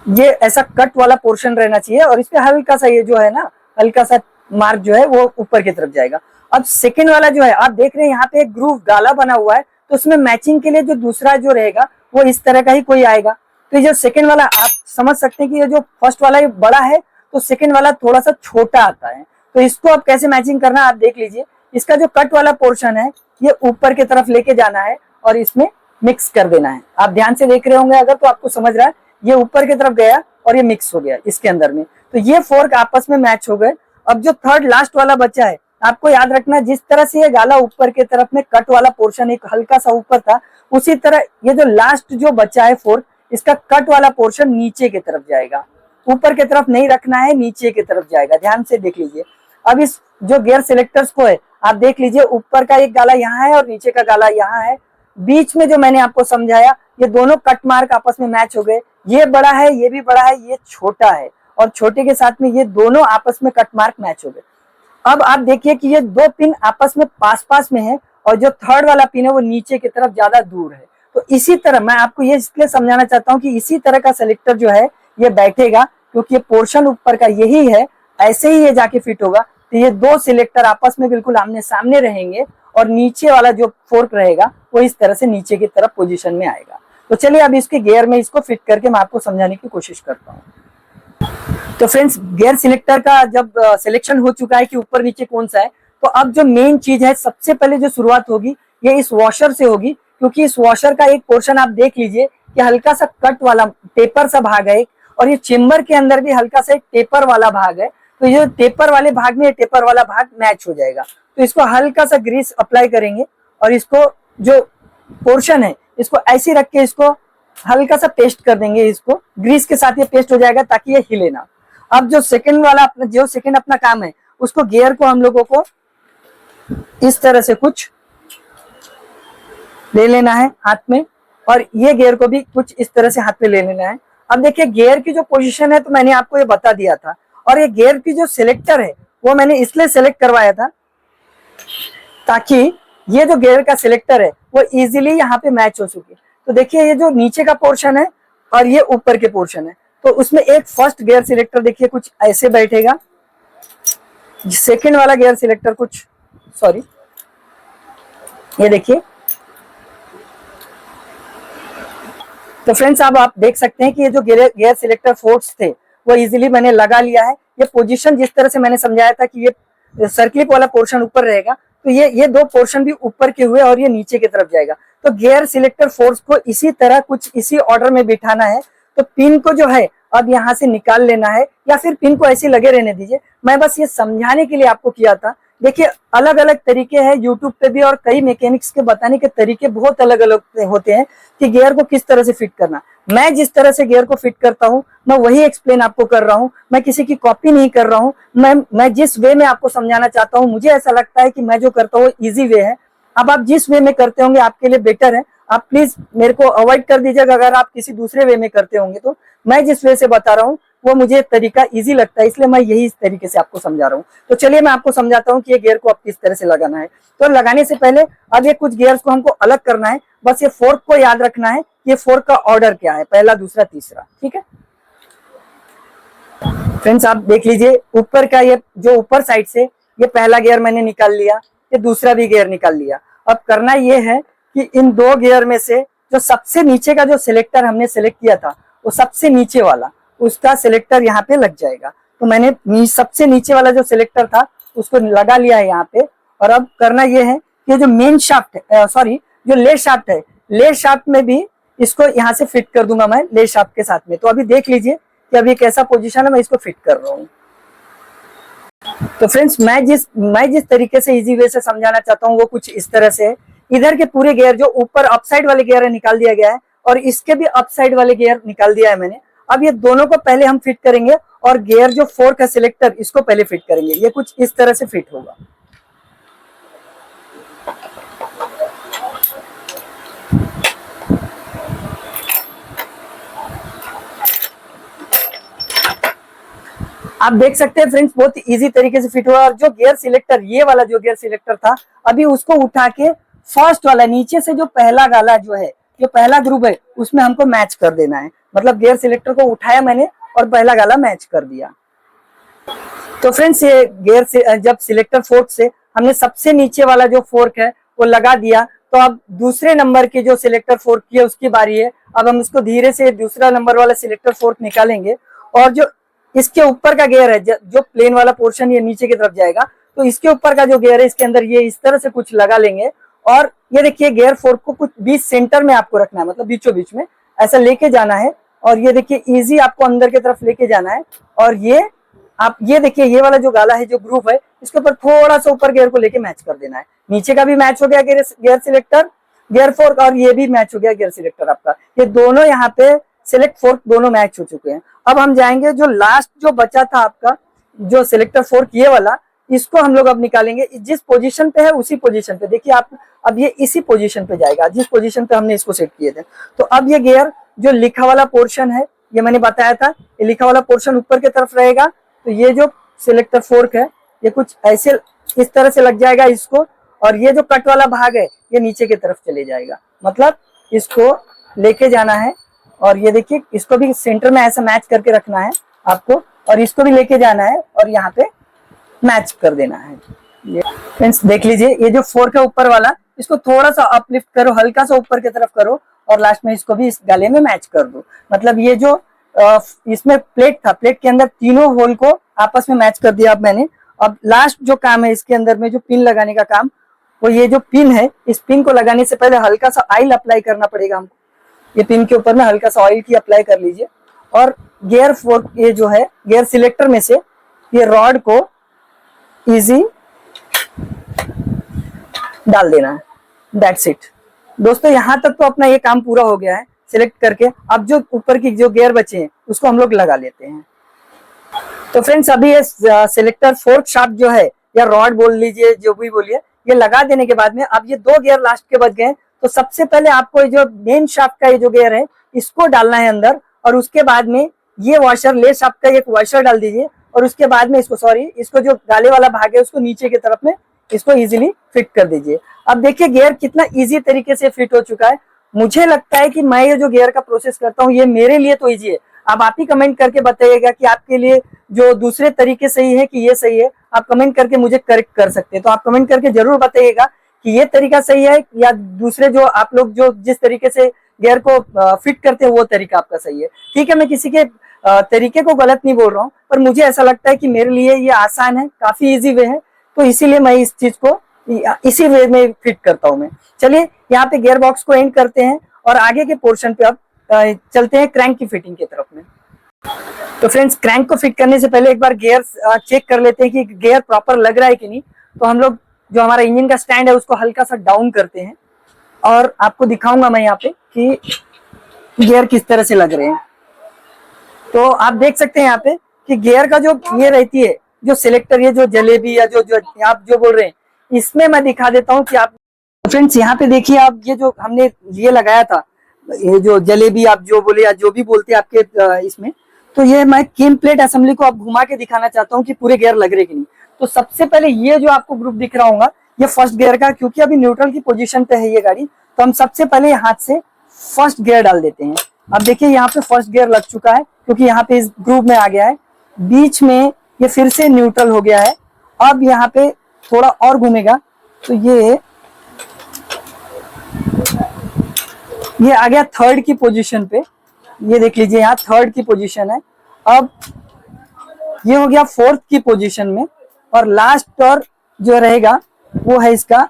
ये ऐसा कट वाला पोर्शन रहना चाहिए और इस पे हल्का सा ये जो है ना, हल्का सा मार्क जो है वो ऊपर की तरफ जाएगा। अब सेकंड वाला जो है आप देख रहे हैं यहाँ पे एक ग्रूव गाला बना हुआ है, तो उसमें मैचिंग के लिए जो दूसरा जो रहेगा वो इस तरह का ही कोई आएगा। तो ये जो सेकंड वाला आप समझ सकते हैं कि ये जो फर्स्ट वाला ये बड़ा है तो सेकंड वाला थोड़ा सा छोटा आता है। तो इसको आप कैसे मैचिंग करना है आप देख लीजिए। इसका जो कट वाला पोर्शन है ये ऊपर की तरफ लेके जाना है और इसमें मिक्स कर देना है। आप ध्यान से देख रहे होंगे अगर, तो आपको समझ रहा है ये ऊपर की तरफ गया और ये मिक्स हो गया इसके अंदर में, तो ये फोर्क आपस में मैच हो गए। अब जो थर्ड लास्ट वाला बचा है, आपको याद रखना जिस तरह से ये गाला ऊपर की तरफ में कट वाला पोर्शन एक हल्का सा ऊपर था, उसी तरह ये जो लास्ट जो बचा है फोर्क, इसका कट वाला पोर्शन नीचे की तरफ जाएगा। ऊपर की तरफ नहीं रखना है, नीचे की तरफ जाएगा। ध्यान से देख लीजिए। अब इस जो गियर सिलेक्टर्स को है आप देख लीजिए, ऊपर का एक गाला यहाँ है और नीचे का गाला यहाँ है। बीच में जो मैंने आपको समझाया ये दोनों कट मार्क आपस में मैच हो गए। ये बड़ा है, ये भी बड़ा है, ये छोटा है और छोटे के साथ में ये दोनों आपस में कट मार्क मैच हो गए। अब आप देखिए कि ये दो पिन आपस में पास पास में है और जो थर्ड वाला पिन है वो नीचे की तरफ ज्यादा दूर है। तो इसी तरह मैं आपको ये इसलिए समझाना चाहता हूँ कि इसी तरह का सिलेक्टर जो है ये बैठेगा, क्योंकि ये पोर्शन ऊपर का यही है, ऐसे ही ये जाके फिट होगा। तो ये दो सिलेक्टर आपस में बिल्कुल आमने सामने रहेंगे और नीचे वाला जो फोर्क रहेगा वो इस तरह से नीचे की तरफ पोजीशन में आएगा। तो चलिए अब इसके गियर में इसको फिट करके मैं आपको समझाने की कोशिश करता हूँ। तो फ्रेंड्स गियर सिलेक्टर का जब सिलेक्शन हो चुका है कि ऊपर नीचे कौन सा है, तो अब जो मेन चीज है सबसे पहले जो शुरुआत होगी ये इस वॉशर से होगी, क्योंकि इस वॉशर का एक पोर्शन आप देख लीजिए कि हल्का सा कट वाला टेपर सा भाग है और ये चेम्बर के अंदर भी हल्का सा एक टेपर वाला भाग है। तो ये टेपर वाले भाग में टेपर वाला भाग मैच हो जाएगा। तो इसको हल्का सा ग्रीस अप्लाई करेंगे और इसको जो पोर्शन है इसको ऐसे रख के इसको हल्का सा पेस्ट कर देंगे। इसको ग्रीस के साथ ये पेस्ट हो जाएगा ताकि ये हिले ना। अब जो सेकंड वाला अपना काम है, उसको गियर को हम लोगों को इस तरह से कुछ ले लेना है हाथ में और ये गियर को भी कुछ इस तरह से हाथ में ले लेना है। अब देखिए गियर की जो पोजीशन है तो मैंने आपको ये बता दिया था, और ये गियर की जो सिलेक्टर है वो मैंने इसलिए सिलेक्ट करवाया था ताकि ये जो गियर का सिलेक्टर है वो इजीली यहाँ पे मैच हो सके। तो देखिए ये जो नीचे का पोर्शन है और ये ऊपर के पोर्शन है, तो उसमें एक फर्स्ट गियर सिलेक्टर देखिए कुछ ऐसे बैठेगा, सेकंड वाला गियर सिलेक्टर कुछ ये देखिए। तो फ्रेंड्स अब आप देख सकते हैं कि ये जो गियर सिलेक्टर फोर्क्स थे वो इजीली मैंने लगा लिया है। ये पोजीशन जिस तरह से मैंने समझाया था कि ये सर्कलिप वाला पोर्शन ऊपर रहेगा, तो ये दो पोर्शन भी ऊपर के हुए और ये नीचे की तरफ जाएगा। तो गियर सिलेक्टर फोर्स को इसी तरह कुछ इसी ऑर्डर में बिठाना है। तो पिन को जो है अब यहाँ से निकाल लेना है या फिर पिन को ऐसे लगे रहने दीजिए। मैं बस ये समझाने के लिए आपको किया था। देखिए अलग अलग तरीके हैं यूट्यूब पे भी और कई मैकेनिक्स के बताने के तरीके बहुत अलग अलग होते हैं कि गियर को किस तरह से फिट करना। मैं जिस तरह से गियर को फिट करता हूँ मैं वही एक्सप्लेन आपको कर रहा हूँ, मैं किसी की कॉपी नहीं कर रहा हूँ। मैं जिस वे में आपको समझाना चाहता हूँ, मुझे ऐसा लगता है कि मैं जो करता हूँ वो ईजी वे है। अब आप जिस वे में करते होंगे आपके लिए बेटर है। आप प्लीज मेरे को अवॉइड कर दीजिएगा अगर आप किसी दूसरे वे में करते होंगे। तो मैं जिस वे से बता रहा हूँ वो मुझे तरीका इजी लगता है, इसलिए मैं यही इस तरीके से आपको समझा रहा हूँ। तो चलिए मैं आपको समझाता हूँ कि ये गियर को आप किस तरह से लगाना है। तो लगाने से पहले अब ये कुछ गियर्स को हमको अलग करना है। बस ये फोर्क को याद रखना है, ये फोर्क का ऑर्डर क्या है, पहला, दूसरा, तीसरा। ठीक है फ्रेंड्स, आप देख लीजिए ऊपर का ये जो ऊपर साइड से ये पहला गियर मैंने निकाल लिया, ये दूसरा भी गियर निकाल लिया। अब करना ये है कि इन दो गियर में से जो सबसे नीचे का जो सिलेक्टर हमने सिलेक्ट किया था वो सबसे नीचे वाला, उसका सिलेक्टर यहाँ पे लग जाएगा। तो मैंने सबसे नीचे वाला जो सिलेक्टर था उसको लगा लिया है यहाँ पे। और अब करना ये है कि जो मेन शाफ्ट है, जो लेग शाफ्ट है, ले शाफ्ट में भी इसको यहाँ से फिट कर दूंगा मैं ले शाफ्ट के साथ में। तो अभी देख लीजिए कि अभी कैसा पोजीशन है, मैं इसको फिट कर रहा हूँ। तो फ्रेंड्स मैं जिस तरीके से इजी वे से समझाना चाहता हूँ वो कुछ इस तरह से है। इधर के पूरे गियर जो ऊपर अपसाइड वाले गियर है निकाल दिया गया है और इसके भी अपसाइड वाले गियर निकाल दिया है मैंने। अब ये दोनों को पहले हम फिट करेंगे और गियर जो फोर्क है सिलेक्टर इसको पहले फिट करेंगे। ये कुछ इस तरह से फिट होगा। आप देख सकते हैं फ्रेंड्स बहुत इजी तरीके से फिट हुआ। और जो गियर सिलेक्टर, ये वाला जो गियर सिलेक्टर था, अभी उसको उठा के फर्स्ट वाला नीचे से जो पहला गाला जो है, जो पहला ग्रुप है उसमें हमको मैच कर देना है। मतलब गियर सिलेक्टर को उठाया मैंने और पहला गाला मैच कर दिया। तो फ्रेंड्स ये गियर से जब सिलेक्टर फोर्क से हमने सबसे नीचे वाला जो फोर्क है वो लगा दिया, तो अब दूसरे नंबर के जो सिलेक्टर फोर्क की है उसकी बारी है। अब हम उसको धीरे से दूसरा नंबर वाला सिलेक्टर फोर्क निकालेंगे और जो इसके ऊपर का गियर है, जो प्लेन वाला पोर्शन ये नीचे की तरफ जाएगा, तो इसके ऊपर का जो गियर है इसके अंदर ये इस तरह से कुछ लगा लेंगे। और ये देखिए गियर फोर्क को कुछ बीच सेंटर में आपको रखना है, मतलब बीचों बीच में ऐसा लेके जाना है। और ये देखिए इजी आपको अंदर की तरफ लेके जाना है। और ये आप ये देखिए ये वाला जो गाला है, जो ग्रुप है, इसके ऊपर थोड़ा सा ऊपर गियर को लेके मैच कर देना है। नीचे का भी मैच हो गया गियर सिलेक्टर, गियर फोर्क, और ये भी मैच हो गया गियर सिलेक्टर आपका। ये दोनों यहाँ पे सिलेक्ट फोर्क दोनों मैच हो चुके हैं। अब हम जाएंगे जो लास्ट जो बचा था आपका जो सिलेक्टर फोर्क ये वाला, इसको हम लोग अब निकालेंगे। जिस पोजीशन पे है उसी पोजीशन पे देखिए आप, अब ये इसी पोजीशन पे जाएगा जिस पोजीशन पे हमने इसको सेट किए थे। तो अब ये गियर जो लिखा वाला पोर्शन है, ये मैंने बताया था, ये लिखा वाला पोर्शन ऊपर की तरफ रहेगा। तो ये जो सिलेक्टर फोर्क है ये कुछ ऐसे इस तरह से लग जाएगा इसको, और ये जो कट वाला भाग है ये नीचे की तरफ चले जाएगा। मतलब इसको लेके जाना है और ये देखिए इसको भी सेंटर में ऐसा मैच करके रखना है आपको, और इसको भी लेके जाना है और यहाँ पे मैच कर देना है। ये फ्रेंड्स देख लीजिए ये जो फोर्क है ऊपर वाला, इसको थोड़ा सा अपलिफ्ट करो, हल्का सा ऊपर की तरफ करो और लास्ट में इसको भी इस गाले में मैच कर दो। मतलब ये जो इसमें प्लेट था, प्लेट के अंदर तीनों होल को आपस में मैच कर दिया अब मैंने। अब लास्ट जो काम है इसके अंदर में जो पिन लगाने का काम, वो ये जो पिन है, इस पिन को लगाने से पहले हल्का सा ऑयल अप्लाई करना पड़ेगा हमको। ये पिन के ऊपर में हल्का सा ऑयल की अप्लाई कर लीजिए और गियर फोर्क ये जो है गियर सिलेक्टर में से ये रॉड को इजी डाल देना है। दैट्स इट दोस्तों, यहाँ तक तो अपना ये काम पूरा हो गया है सिलेक्ट करके। अब जो ऊपर की जो गियर बचे हैं उसको हम लोग लगा लेते हैं। तो फ्रेंड्स अभी ये सिलेक्टर फोर्क शाफ्ट जो है या रॉड बोल लीजिए, जो भी बोलिए, ये लगा देने के बाद में अब ये दो गियर लास्ट के बच गए। तो सबसे पहले आपको जो मेन शाफ्ट का ये जो गियर है इसको डालना है अंदर, और उसके बाद में ये वॉशर ले शाफ्ट का एक वॉशर डाल दीजिए, और उसके बाद में इसको जो गाले वाला भाग है उसको नीचे की तरफ में इसको इजीली फिट कर दीजिए। अब देखिए गियर कितना इजी तरीके से फिट हो चुका है। मुझे लगता है कि मैं ये जो गियर का प्रोसेस करता हूँ ये मेरे लिए तो इजी है। अब आप ही कमेंट करके बताइएगा कि आपके लिए जो दूसरे तरीके सही है कि ये सही है। आप कमेंट करके मुझे करेक्ट कर सकते हैं, तो आप कमेंट करके जरूर बताइएगा कि ये तरीका सही है या दूसरे जो आप लोग जो जिस तरीके से गियर को फिट करते हैं वो तरीका आपका सही है। ठीक है, मैं किसी के तरीके को गलत नहीं बोल रहा हूँ, पर मुझे ऐसा लगता है कि मेरे लिए ये आसान है, काफी इजी वे है, तो इसीलिए मैं इस चीज को इसी वे में फिट करता हूँ मैं। चलिए यहाँ पे गियर बॉक्स को एंड करते हैं और आगे के पोर्शन पे अब चलते हैं क्रैंक की फिटिंग की तरफ में। तो फ्रेंड्स क्रैंक को फिट करने से पहले एक बार गियर चेक कर लेते हैं कि गियर प्रॉपर लग रहा है कि नहीं। तो हम लोग जो हमारा इंजन का स्टैंड है उसको हल्का सा डाउन करते हैं और आपको दिखाऊंगा मैं यहाँ पे कि गियर किस तरह से लग रहे हैं। तो आप देख सकते हैं यहाँ पे कि गियर का जो ये रहती है जो सिलेक्टर, ये जो जलेबी या जो आप जो बोल रहे हैं, इसमें मैं दिखा देता हूँ कि आप फ्रेंड्स यहाँ पे देखिए, आप ये जो हमने ये लगाया था, ये जो जलेबी आप जो बोले या जो भी बोलते हैं आपके इसमें, तो ये मैं किन प्लेट असेंबली को आप घुमा के दिखाना चाहता हूँ कि पूरे गियर लग रहे कि नहीं। तो सबसे पहले ये जो आपको ग्रुप दिख रहा होगा ये फर्स्ट गियर का, क्योंकि अभी न्यूट्रल की पोजीशन पे है ये गाड़ी, तो हम सबसे पहले हाथ से फर्स्ट गियर डाल देते हैं। अब देखिए यहाँ पे फर्स्ट गियर लग चुका है क्योंकि यहाँ पे इस ग्रुप में आ गया है, बीच में ये फिर से न्यूट्रल हो गया है। अब यहाँ पे थोड़ा और घूमेगा तो ये आ गया थर्ड की पोजीशन पे। ये देख लीजिए यहाँ थर्ड की पोजीशन है। अब ये हो गया फोर्थ की पोजीशन में, और लास्ट और जो रहेगा वो है इसका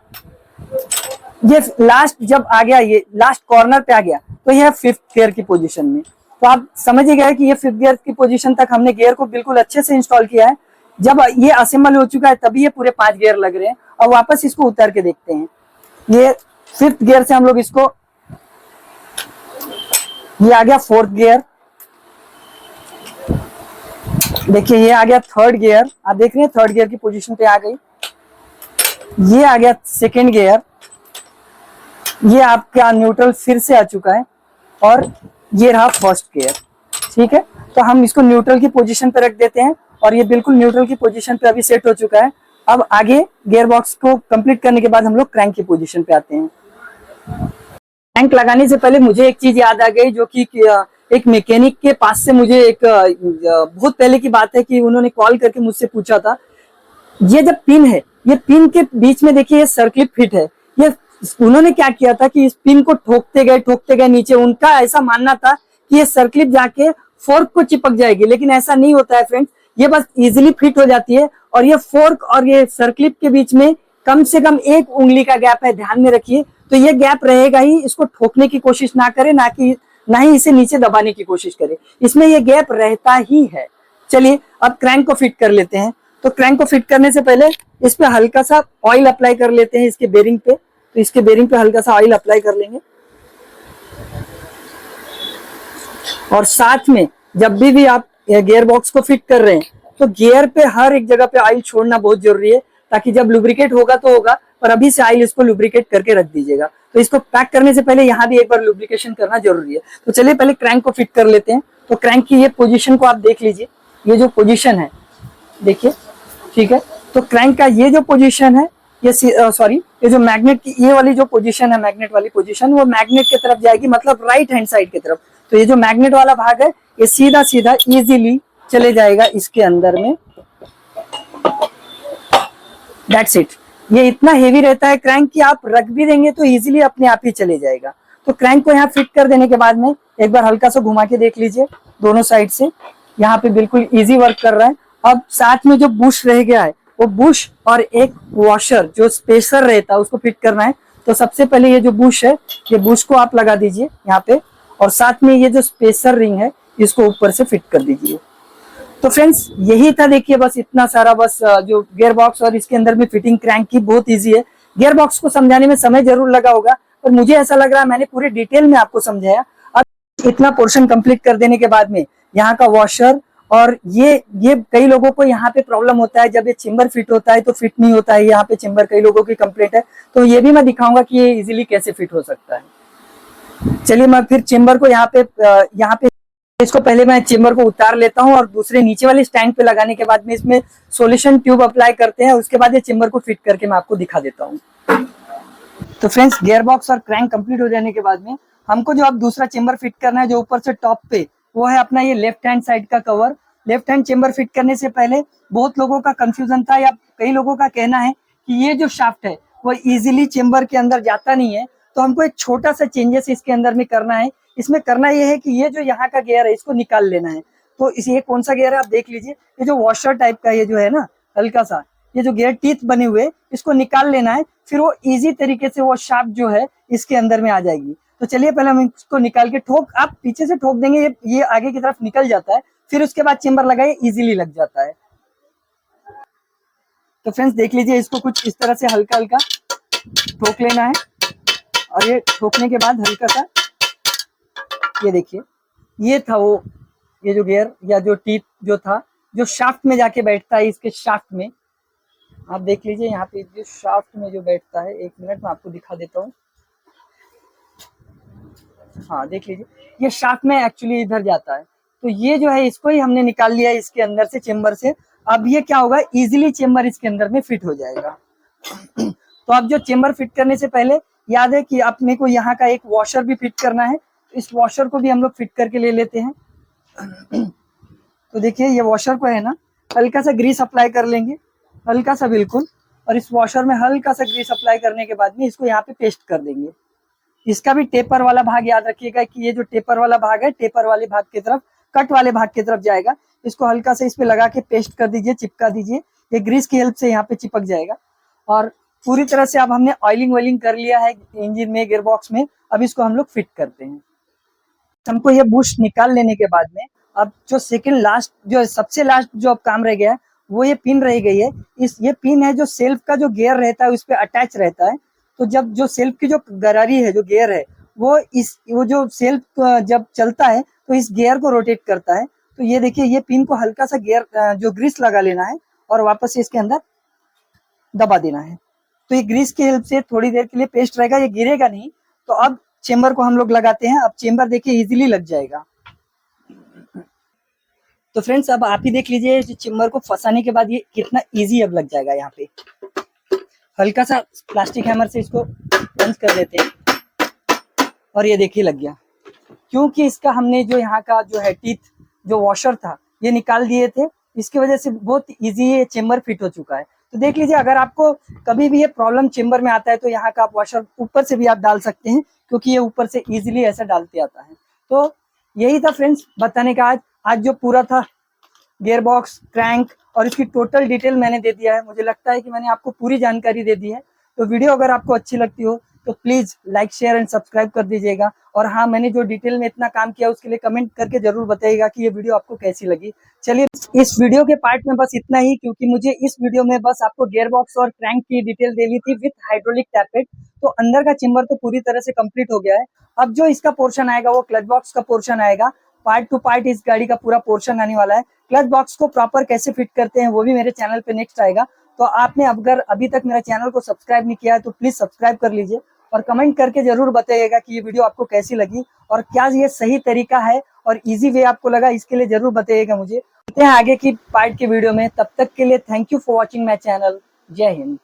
ये लास्ट जब आ गया, ये लास्ट कॉर्नर पे आ गया, तो यह 5th गियर की पोजीशन में। तो आप समझ ही गए कि ये 5th गियर की पोजीशन तक हमने गियर को बिल्कुल अच्छे से इंस्टॉल किया है। जब ये असेंबल हो चुका है तभी ये पूरे 5 गियर लग रहे हैं। और वापस इसको उतार के देखते हैं। ये 5th गियर से हम लोग इसको, ये आ गया 4th गियर, देखिए ये आ गया 3rd गियर, आप देख रहे हैं 3rd गियर की पोजीशन पे आ गई। ये आ गया 2nd गियर, ये आपका न्यूट्रल फिर से आ चुका है। और ये रहा 1st गियर। ठीक है, तो हम इसको न्यूट्रल की पोजीशन पे रख देते हैं और ये बिल्कुल न्यूट्रल की पोजीशन पे अभी सेट हो चुका है। अब आगे गियर बॉक्स को कंप्लीट करने के बाद हम लोग क्रैंक की पोजीशन पे आते हैं। क्रैंक लगाने से पहले मुझे एक चीज याद आ गई, जो कि एक मैकेनिक के पास से मुझे एक बहुत पहले की बात है कि उन्होंने कॉल करके मुझसे पूछा था, ये जब पिन है, ये पिन के बीच में देखिए ये सर्किट फिट है, ये उन्होंने क्या किया था कि इस पिन को ठोकते गए नीचे। उनका ऐसा मानना था कि ये सर्किट जाके फोर्क को चिपक जाएगी, लेकिन ऐसा नहीं होता है फ्रेंड्स। ये बस इजीली फिट हो जाती है और ये फोर्क और ये सर्किट के बीच में कम से कम 1 उंगली का गैप है, ध्यान में रखिए। तो ये गैप रहेगा ही, इसको ठोकने की कोशिश ना करें, ना ही इसे नीचे दबाने की कोशिश करें, इसमें ये गैप रहता ही है। चलिए अब क्रैंक को फिट कर लेते हैं। तो क्रैंक को फिट करने से पहले इस पे हल्का सा ऑयल अप्लाई कर लेते हैं, इसके बेरिंग पे। तो इसके बेरिंग पे हल्का सा ऑयल अप्लाई कर लेंगे। और साथ में जब भी आप गियर बॉक्स को फिट कर रहे हैं तो गियर पे हर एक जगह पे ऑयल छोड़ना बहुत जरूरी है, ताकि जब लुब्रिकेट होगा तो होगा, पर अभी से ऑयल इसको लुब्रिकेट करके रख दीजिएगा। तो इसको पैक करने से पहले यहाँ भी एक बार लुब्रिकेशन करना जरूरी है। तो चलिए पहले क्रैंक को फिट कर लेते हैं। तो क्रैंक की ये पोजीशन को आप देख लीजिए, ये जो पोजीशन है देखिए, ठीक है। तो क्रैंक का ये जो पोजीशन है, ये ये जो मैग्नेट की ये वाली जो पोजीशन है, मैग्नेट वाली पोजीशन, वो मैग्नेट की तरफ जाएगी, मतलब राइट हैंड साइड की तरफ। तो ये जो मैग्नेट वाला भाग है ये सीधा सीधा इजीली चले जाएगा इसके अंदर में। That's it. ये इतना हेवी रहता है क्रैंक कि आप रख भी देंगे तो इजीली अपने आप ही चले जाएगा। तो क्रैंक को यहाँ फिट कर देने के बाद में एक बार हल्का सा घुमा के देख लीजिए दोनों साइड से, यहाँ पे बिल्कुल इजी वर्क कर रहा है। अब साथ में जो बुश रह गया है, वो बुश और एक वॉशर जो स्पेसर रहता है उसको फिट करना है। तो सबसे पहले ये जो बुश है, ये बुश को आप लगा दीजिए यहाँ पे, और साथ में ये जो स्पेसर रिंग है इसको ऊपर से फिट कर दीजिए। तो फ्रेंड्स यही था, देखिए बस इतना सारा, बस जो गियर बॉक्स और इसके अंदर में फिटिंग क्रैंक की बहुत इजी है। गियर बॉक्स को समझाने में समय जरूर लगा होगा, पर मुझे ऐसा लग रहा है मैंने पूरे डिटेल में आपको समझाया। अब इतना पोर्शन कंप्लीट कर देने के बाद में यहाँ का वॉशर और ये कई लोगों को यहाँ पे प्रॉब्लम होता है, जब ये चेम्बर फिट होता है तो फिट नहीं होता है यहाँ पे चेम्बर, कई लोगों की कंप्लेंट है। तो ये भी मैं दिखाऊंगा कि ये इजीली कैसे फिट हो सकता है। चलिए मैं फिर चेम्बर को यहाँ पे इसको पहले मैं चेम्बर को उतार लेता हूँ और दूसरे नीचे वाले स्टैंड पे लगाने के बाद में इसमें सॉल्यूशन ट्यूब अप्लाई करते हैं। उसके बाद ये चेम्बर को फिट करके मैं आपको दिखा देता हूँ। तो फ्रेंड्स गियर बॉक्स और क्रैंक कंप्लीट हो जाने के बाद में हमको जो अब दूसरा चेम्बर फिट करना है, जो ऊपर से टॉप पे, वो है अपना ये लेफ्ट हैंड साइड का cover. Left hand chamber fit करने से पहले बहुत लोगों का कंफ्यूजन था, या कई लोगों का कहना है कि ये जो शाफ्ट है वो इजीली चेम्बर के अंदर जाता नहीं है। तो हमको एक छोटा सा चेंजेस इसके अंदर में करना है। इसमें करना ये है कि ये जो यहाँ का गियर है इसको निकाल लेना है। तो ये कौन सा गियर है आप देख लीजिए, ये जो वॉशर टाइप का ये जो है ना हल्का सा, ये जो गियर टीथ बने हुए इसको निकाल लेना है। फिर वो इजी तरीके से वो शाफ्ट जो है इसके अंदर में आ जाएगी। तो चलिए पहले हम इसको निकाल के आप पीछे से ठोक देंगे, ये आगे की तरफ निकल जाता है। फिर उसके बाद चेम्बर लगाए इजीली लग जाता है। तो फ्रेंड्स देख लीजिए, इसको कुछ इस तरह से हल्का हल्का ठोक लेना है, और ये ठोकने के बाद हल्का सा, ये देखिए ये था वो, ये जो गियर या जो टीथ जो था, जो शाफ्ट में जाके बैठता है, इसके शाफ्ट में आप देख लीजिए, यहाँ पे जो शाफ्ट में जो बैठता है, एक मिनट में आपको दिखा देता हूँ। हाँ देख लीजिए, ये शाफ्ट में एक्चुअली इधर जाता है। तो ये जो है इसको ही हमने निकाल लिया इसके अंदर से, चेम्बर से। अब ये क्या होगा, इजीली चेम्बर इसके अंदर में फिट हो जाएगा। तो अब जो चेम्बर फिट करने से पहले याद है कि अपने को यहाँ का एक वॉशर भी फिट करना है। इस वॉशर को भी हम लोग फिट करके ले लेते हैं। तो देखिए ये वॉशर को है ना, हल्का सा ग्रीस अप्लाई कर लेंगे, हल्का सा बिल्कुल, और इस वॉशर में हल्का सा ग्रीस अप्लाई करने के बाद में इसको यहाँ पे पेस्ट कर देंगे। इसका भी टेपर वाला भाग याद रखिएगा कि ये जो टेपर वाला भाग है, टेपर वाले भाग की तरफ, कट वाले भाग की तरफ जाएगा। इसको हल्का से इस पे लगा के पेस्ट कर दीजिए, चिपका दीजिए, ये ग्रीस की हेल्प से यहाँ पे चिपक जाएगा। और पूरी तरह से अब हमने ऑयलिंग वॉइलिंग कर लिया है इंजन में, गियर बॉक्स में। अब इसको हम लोग फिट करते हैं। हमको ये बूस्ट निकाल लेने के बाद में अब जो सेकंड लास्ट, जो सबसे लास्ट जो अब काम रह गया है, वो ये पिन रह गई है। ये पिन है जो सेल्फ का जो गियर रहता है उस पर अटैच रहता है। तो जब जो सेल्फ की जो गरारी है, जो गियर है, वो जो सेल्फ जब चलता है तो इस गियर को रोटेट करता है। तो ये देखिए, ये पिन को हल्का सा गियर जो ग्रीस लगा लेना है और वापस से इसके अंदर दबा देना है। तो ये ग्रीस की हेल्प से थोड़ी देर के लिए पेस्ट रहेगा, ये गिरेगा नहीं। तो अब चेम्बर को हम लोग लगाते हैं। अब चेम्बर देखिए इजीली लग जाएगा। तो फ्रेंड्स अब आप ही देख लीजिए, चेम्बर को फंसाने के बाद ये कितना इजी अब लग जाएगा। यहाँ पे हल्का सा प्लास्टिक हैमर से इसको पंच कर देते हैं और ये देखिए लग गया। क्योंकि इसका हमने जो यहाँ का जो है टीथ, जो वॉशर था, ये निकाल दिए थे। इसकी वजह से बहुत इजी ये चेम्बर फिट हो चुका है। तो देख लीजिए, अगर आपको कभी भी ये प्रॉब्लम चेम्बर में आता है तो यहाँ का आप वॉशर ऊपर से भी आप डाल सकते हैं, क्योंकि ये ऊपर से इजीली ऐसा डालते आता है। तो यही था फ्रेंड्स बताने का आज जो पूरा था गियर बॉक्स, क्रैंक और इसकी टोटल डिटेल मैंने दे दिया है। मुझे लगता है कि मैंने आपको पूरी जानकारी दे दी है। तो वीडियो अगर आपको अच्छी लगती हो तो please like, share and subscribe कर दीजिएगा। और हाँ, मैंने जो डिटेल में इतना काम किया उसके लिए कमेंट करके जरूर बताइएगा कि ये वीडियो आपको कैसी लगी। चलिए, इस वीडियो के पार्ट में बस इतना ही, क्योंकि मुझे इस वीडियो में बस आपको गियर बॉक्स और क्रैंक की डिटेल देनी थी विथ हाइड्रोलिक टैपेट। तो अंदर का चेम्बर तो पूरी तरह से कंप्लीट हो गया है। अब जो इसका पोर्शन आएगा वो क्लच बॉक्स का पोर्शन आएगा। पार्ट टू पार्ट इस गाड़ी का पूरा पोर्शन आने वाला है। क्लच बॉक्स को प्रॉपर कैसे फिट करते हैं वो भी मेरे चैनल पे नेक्स्ट आएगा। तो आपने अगर अभी तक मेरा चैनल को सब्सक्राइब नहीं किया है तो प्लीज सब्सक्राइब कर लीजिए और कमेंट करके जरूर बताइएगा कि ये वीडियो आपको कैसी लगी और क्या ये सही तरीका है और इजी वे आपको लगा। इसके लिए जरूर बताइएगा मुझे। मिलते हैं आगे की पार्ट के वीडियो में। तब तक के लिए thank you for watching my channel. जय हिंद।